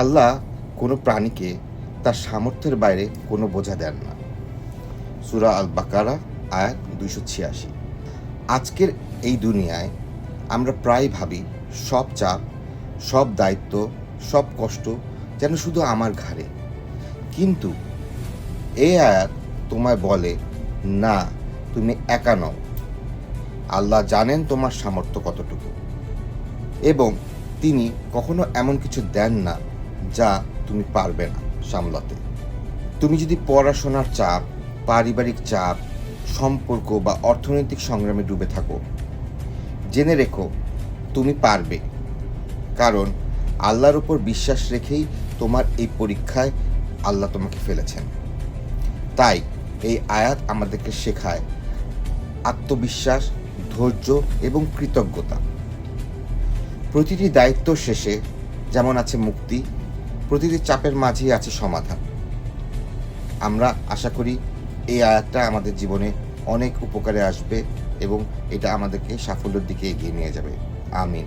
আল্লাহ কোনো প্রাণীকে তার সামর্থ্যের বাইরে কোনো বোঝা দেন না। সূরা আল বাকারা আয়াত 286। আজকের এই দুনিয়ায় আমরা প্রায় ভাবি সব চাপ, সব দায়িত্ব, সব কষ্ট যেন শুধু আমার ঘাড়ে। কিন্তু এই আয়াত তোমায় বলে, না, তুমি একা নও। আল্লাহ জানেন তোমার সামর্থ্য কতটুকু, এবং তিনি কখনো এমন কিছু দেন না যা তুমি পারবে না সামলাতে। তুমি যদি পড়াশোনার চাপ, পারিবারিক চাপ, সম্পর্ক বা অর্থনৈতিক সংগ্রামে ডুবে থাকো, জেনে রেখো তুমি পারবে। কারণ আল্লাহর উপর বিশ্বাস রেখেই তোমার এই পরীক্ষায় আল্লাহ তোমাকে ফেলেছেন। তাই এই আয়াত আমাদেরকে শেখায় আত্মবিশ্বাস, ধৈর্য এবং কৃতজ্ঞতা। প্রতিটি দায়িত্ব শেষে যেমন আছে মুক্তি, প্রতিটি চাপের মাঝেই আছে সমাধান। আমরা আশা করি এই আয়াতটা আমাদের জীবনে অনেক উপকারে আসবে এবং এটা আমাদেরকে সাফল্যের দিকে এগিয়ে নিয়ে যাবে। আমিন।